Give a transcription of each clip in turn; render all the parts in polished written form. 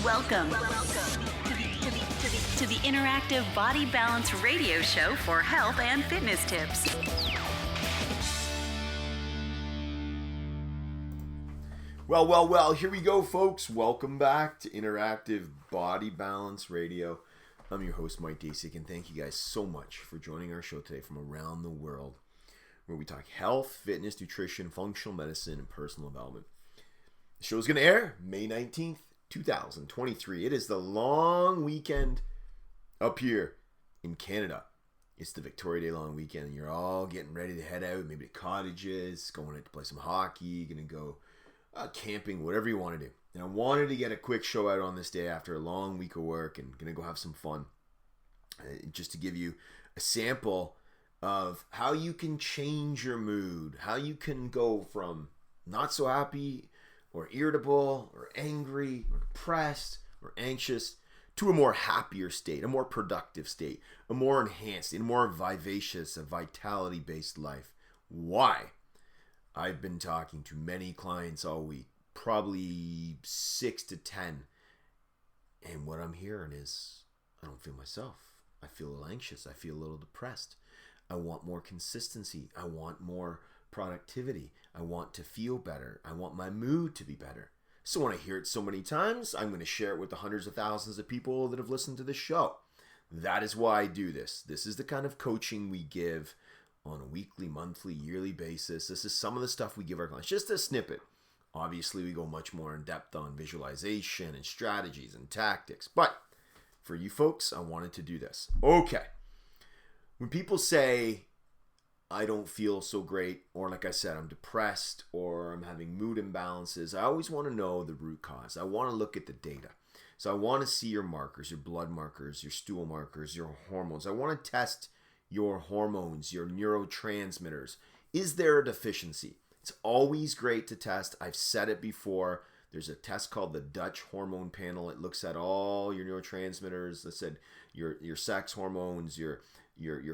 Welcome to the Interactive Body Balance Radio Show for health and fitness tips. Well, here we go, folks. Welcome back to Interactive Body Balance Radio. I'm your host, Mike Dasick, and thank you guys so much for joining our show today from around the world, where we talk health, fitness, nutrition, functional medicine, and personal development. The show is going to air May 19th, 2023. It is the long weekend up here in Canada. It's the Victoria Day long weekend, and you're all getting ready to head out, maybe to cottages, going out to play some hockey, going to go camping, whatever you want to do. And I wanted to get a quick show out on this day after a long week of work and going to go have some fun. Just to give you a sample of how you can change your mood, how you can go from not so happy or irritable or angry or depressed or anxious to a more happier state, a more productive state, a more enhanced, a more vivacious, a vitality-based life. Why? I've been talking to many clients all week, probably 6 to 10. And what I'm hearing is, I don't feel myself. I feel a little anxious. I feel a little depressed. I want more consistency. I want more productivity. I want to feel better. I want my mood to be better. So when I hear it so many times, I'm going to share it with the hundreds of thousands of people that have listened to this show. That is why I do this. This is the kind of coaching we give on a weekly, monthly, yearly basis. This is some of the stuff we give our clients. Just a snippet. Obviously, we go much more in depth on visualization and strategies and tactics. But for you folks, I wanted to do this. Okay. When people say, I don't feel so great, or like I said, I'm depressed, or I'm having mood imbalances, I always want to know the root cause. I want to look at the data. So I want to see your markers, your blood markers, your stool markers, your hormones. I want to test your hormones, your neurotransmitters. Is there a deficiency? It's always great to test. I've said it before. There's a test called the Dutch Hormone Panel. It looks at all your neurotransmitters. I said your sex hormones, your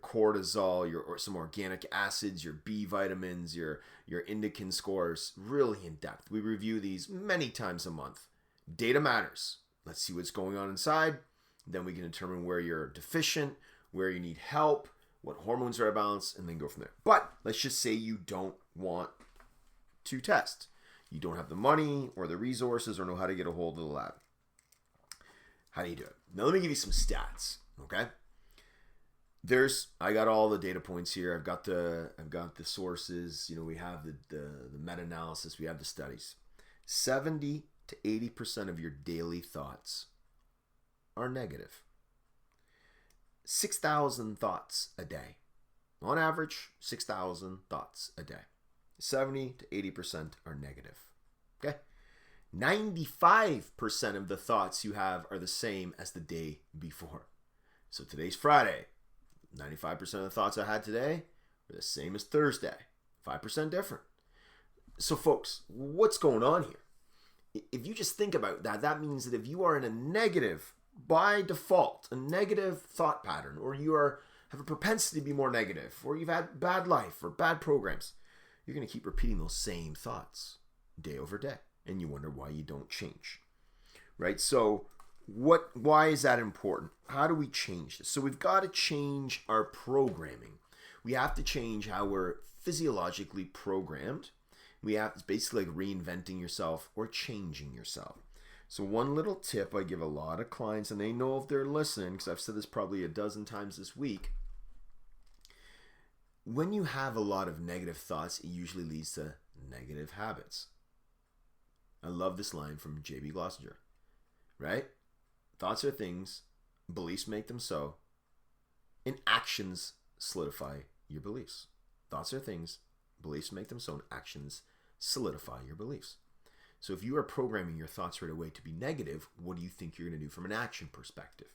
cortisol, or some organic acids, your B vitamins, your endocrine scores, really in depth. We review these many times a month. Data matters. Let's see what's going on inside. Then we can determine where you're deficient, where you need help, what hormones are out of balance, and then go from there. But let's just say you don't want to test. You don't have the money or the resources or know how to get a hold of the lab. How do you do it? Now let me give you some stats, okay? I got all the data points here. I've got the sources. We have the meta-analysis. We have the studies. 70 to 80% of your daily thoughts are negative. 6,000 thoughts a day. On average, 6,000 thoughts a day. 70 to 80% are negative. Okay? 95% of the thoughts you have are the same as the day before. So today's Friday. 95% of the thoughts I had today are the same as Thursday. 5% different. So folks, what's going on here? If you just think about that, that means that if you are in a negative, by default, a negative thought pattern, or you have a propensity to be more negative, or you've had bad life or bad programs, you're going to keep repeating those same thoughts day over day, and you wonder why you don't change, right? So why is that important? How do we change this? So we've got to change our programming. We have to change how we're physiologically programmed. It's basically like reinventing yourself or changing yourself. So one little tip I give a lot of clients, and they know if they're listening, because I've said this probably a dozen times this week. When you have a lot of negative thoughts, it usually leads to negative habits. I love this line from J.B. Glossinger, right? Thoughts are things, beliefs make them so, and actions solidify your beliefs. Thoughts are things, beliefs make them so, and actions solidify your beliefs. So if you are programming your thoughts right away to be negative, what do you think you're going to do from an action perspective?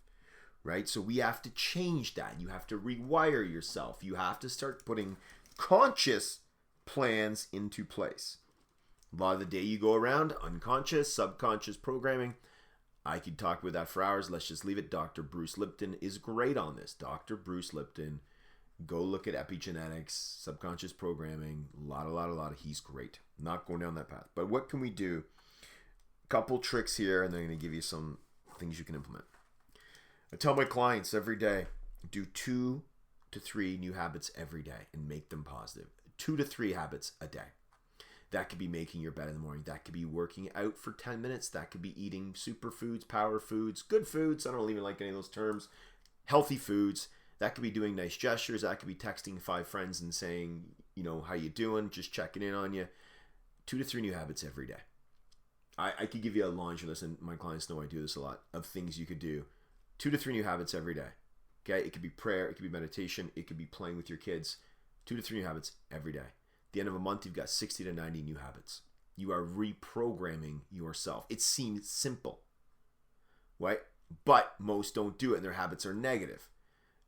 Right? So we have to change that. You have to rewire yourself. You have to start putting conscious plans into place. A lot of the day you go around, unconscious, subconscious programming. I could talk about that for hours. Let's just leave it. Dr. Bruce Lipton is great on this. Dr. Bruce Lipton, go look at epigenetics, subconscious programming, a lot. He's great. Not going down that path. But what can we do Couple tricks here, and then I'm going to give you some things you can implement. I tell my clients every day, do 2 to 3 new habits every day and make them positive. 2 to 3 habits a day. That could be making your bed in the morning. That could be working out for 10 minutes. That could be eating superfoods, power foods, good foods. I don't even like any of those terms. Healthy foods. That could be doing nice gestures. That could be texting 5 friends and saying, how you doing? Just checking in on you. 2 to 3 new habits every day. I could give you a laundry list, and my clients know I do this a lot, of things you could do. 2 to 3 new habits every day. Okay? It could be prayer. It could be meditation. It could be playing with your kids. 2 to 3 new habits every day. The end of a month, you've got 60 to 90 new habits. You are reprogramming yourself. It seems simple, right? But most don't do it, and their habits are negative.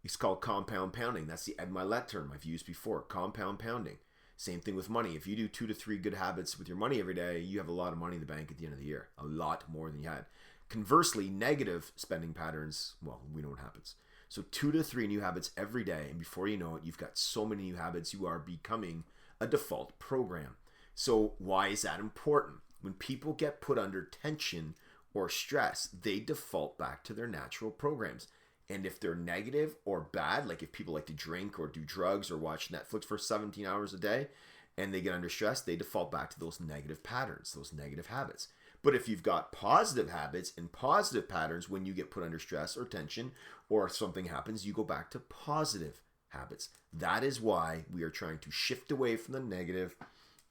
It's called compound pounding. That's the Ed Mylett term I've used before, compound pounding. Same thing with money. If you do 2 to 3 good habits with your money every day, you have a lot of money in the bank at the end of the year. A lot more than you had. Conversely, negative spending patterns, well, we know what happens. So 2 to 3 new habits every day, and before you know it, you've got so many new habits, you are becoming a default program. So why is that important? When people get put under tension or stress, they default back to their natural programs. And if they're negative or bad, like if people like to drink or do drugs or watch Netflix for 17 hours a day and they get under stress, they default back to those negative patterns, those negative habits. But if you've got positive habits and positive patterns, when you get put under stress or tension or something happens, you go back to positive habits. That is why we are trying to shift away from the negative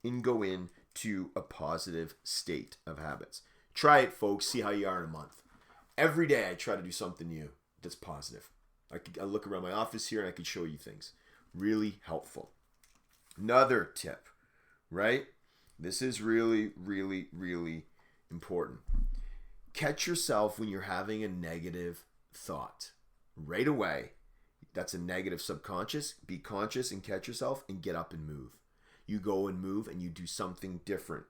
and go into a positive state of habits. Try it, folks. See how you are in a month. Every day I try to do something new that's positive. I look around my office here and I can show you things. Really helpful. Another tip, right? This is really, really, really important. Catch yourself when you're having a negative thought. Right away. That's a negative subconscious. Be conscious and catch yourself and get up and move. You go and move and you do something different,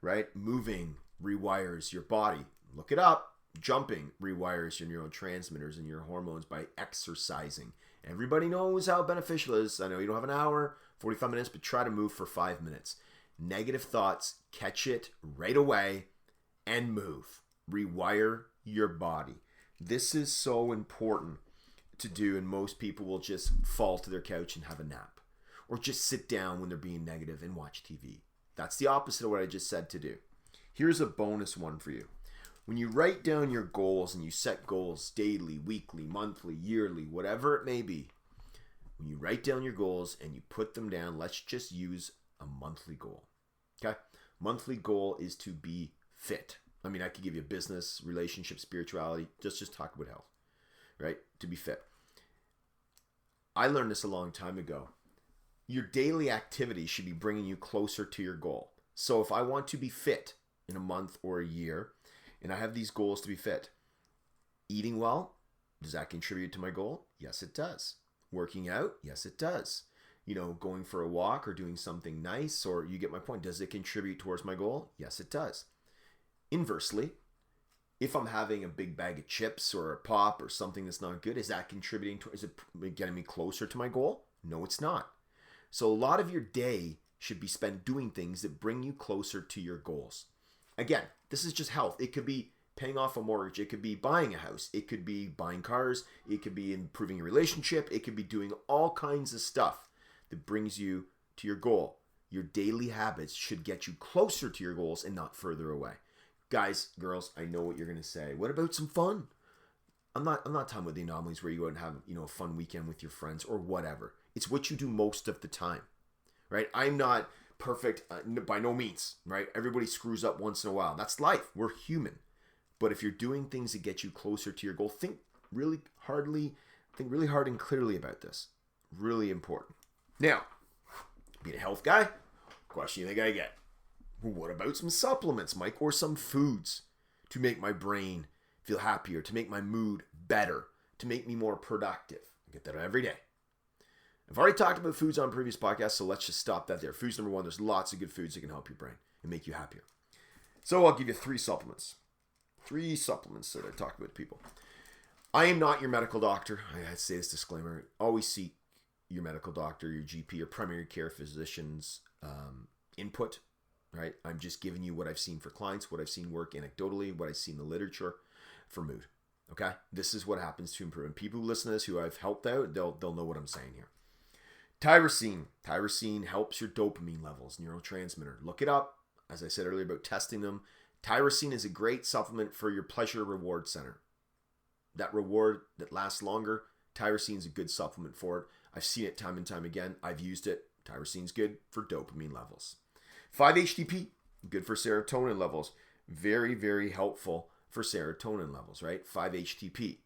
right? Moving rewires your body. Look it up. Jumping rewires your neurotransmitters and your hormones by exercising. Everybody knows how beneficial it is. I know you don't have an hour, 45 minutes, but try to move for 5 minutes. Negative thoughts, catch it right away and move. Rewire your body. This is so important to do, and most people will just fall to their couch and have a nap or just sit down when they're being negative and watch TV. That's the opposite of what I just said to do. Here's a bonus one for you. When you write down your goals and you set goals daily, weekly, monthly, yearly, whatever it may be, when you write down your goals and you put them down, let's just use a monthly goal. Okay? Monthly goal is to be fit. I mean, I could give you business, relationship, spirituality, just talk about health, right? To be fit. I learned this a long time ago. Your daily activity should be bringing you closer to your goal. So if I want to be fit in a month or a year, and I have these goals to be fit, eating well, does that contribute to my goal? Yes, it does. Working out? Yes, it does. Going for a walk or doing something nice, or you get my point. Does it contribute towards my goal? Yes, it does. Inversely, if I'm having a big bag of chips or a pop or something that's not good, is that contributing to, is it getting me closer to my goal? No, it's not. So a lot of your day should be spent doing things that bring you closer to your goals. Again, this is just health. It could be paying off a mortgage. It could be buying a house. It could be buying cars. It could be improving your relationship. It could be doing all kinds of stuff that brings you to your goal. Your daily habits should get you closer to your goals and not further away. Guys, girls, I know what you're going to say. What about some fun? I'm not talking about the anomalies where you go and have, a fun weekend with your friends or whatever. It's what you do most of the time, right? I'm not perfect by no means, right? Everybody screws up once in a while. That's life. We're human. But if you're doing things that get you closer to your goal, think really hard and clearly about this. Really important. Now, being a health guy, question you think I get? What about some supplements, Mike, or some foods to make my brain feel happier, to make my mood better, to make me more productive? I get that every day. I've already talked about foods on previous podcasts, so let's just stop that there. Food's number one. There's lots of good foods that can help your brain and make you happier. So I'll give you 3 supplements. 3 supplements that I talk about to people. I am not your medical doctor. I say this disclaimer. Always seek your medical doctor, your GP, your primary care physician's input. right? I'm just giving you what I've seen for clients, what I've seen work anecdotally, what I've seen in the literature for mood. Okay? This is what happens to improve. And people who listen to this who I've helped out, they'll know what I'm saying here. Tyrosine. Tyrosine helps your dopamine levels, neurotransmitter. Look it up. As I said earlier about testing them, tyrosine is a great supplement for your pleasure reward center. That reward that lasts longer, tyrosine is a good supplement for it. I've seen it time and time again. I've used it. Tyrosine's good for dopamine levels. 5-HTP, good for serotonin levels. Very, very helpful for serotonin levels, right? 5-HTP.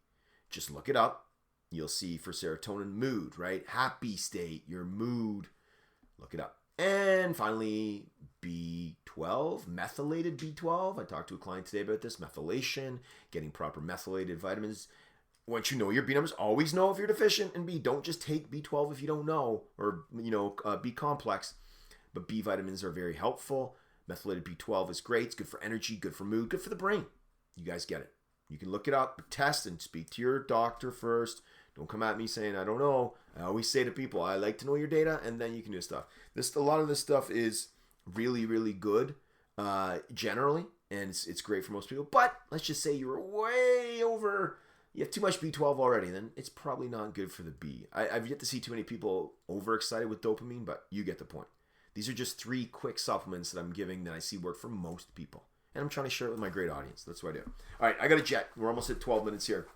Just look it up. You'll see for serotonin, mood, right? Happy state, your mood. Look it up. And finally, B12, methylated B12. I talked to a client today about this. Methylation, getting proper methylated vitamins. Once you know your B numbers, always know if you're deficient in B. Don't just take B12 if you don't know, or B complex. But B vitamins are very helpful. Methylated B12 is great. It's good for energy, good for mood, good for the brain. You guys get it. You can look it up, test, and speak to your doctor first. Don't come at me saying, I don't know. I always say to people, I like to know your data, and then you can do stuff. A lot of this stuff is really, really good generally, and it's great for most people. But let's just say you're way over, you have too much B12 already, then it's probably not good for the B. I've yet to see too many people overexcited with dopamine, but you get the point. These are just 3 quick supplements that I'm giving that I see work for most people. And I'm trying to share it with my great audience. That's what I do. All right, I got a jet. We're almost at 12 minutes here.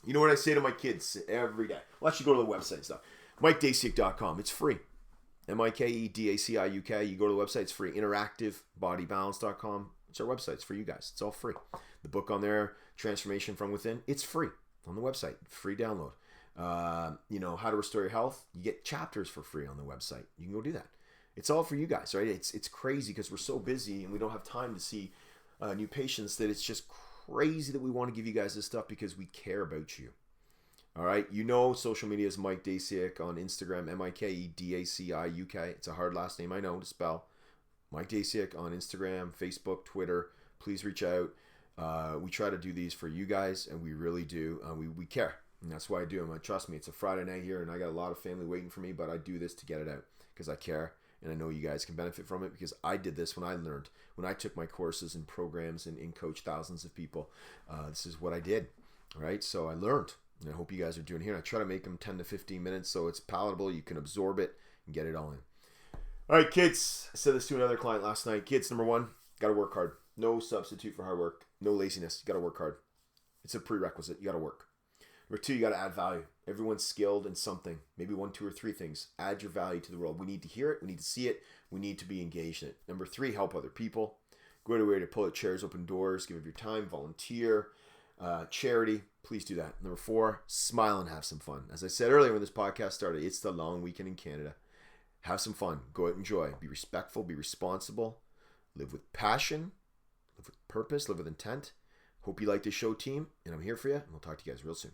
You know what I say to my kids every day? Well, actually, go to the website and stuff. MikeDaciuk.com. It's free. MikeDaciuk. You go to the website. It's free. InteractiveBodyBalance.com. It's our website. It's for you guys. It's all free. The book on there, Transformation from Within, it's free on the website. Free download. How to restore your health. You get chapters for free on the website. You can go do that. It's all for you guys, right? It's crazy because we're so busy and we don't have time to see new patients that it's just crazy that we want to give you guys this stuff because we care about you. All right, social media is Mike Daciuk on Instagram, MikeDaciuk. It's a hard last name, I know, to spell. Mike Daciuk on Instagram, Facebook, Twitter. Please reach out. We try to do these for you guys, and we really do. We care, and that's why I do them. Trust me, it's a Friday night here, and I got a lot of family waiting for me, but I do this to get it out because I care. And I know you guys can benefit from it because I did this when I learned. When I took my courses and programs and coached thousands of people, this is what I did. All right, so I learned. And I hope you guys are doing here. I try to make them 10 to 15 minutes so it's palatable. You can absorb it and get it all in. All right, kids. I said this to another client last night. Kids, number 1, got to work hard. No substitute for hard work. No laziness. You got to work hard. It's a prerequisite. You got to work. Number 2, you got to add value. Everyone's skilled in something, maybe 1, 2, or 3 things. Add your value to the world. We need to hear it. We need to see it. We need to be engaged in it. Number 3, help other people. Go to a way to pull out chairs, open doors, give of your time, volunteer, charity. Please do that. Number 4, smile and have some fun. As I said earlier when this podcast started, it's the long weekend in Canada. Have some fun. Go out and enjoy. Be respectful. Be responsible. Live with passion. Live with purpose. Live with intent. Hope you like this show, team. And I'm here for you. And we'll talk to you guys real soon.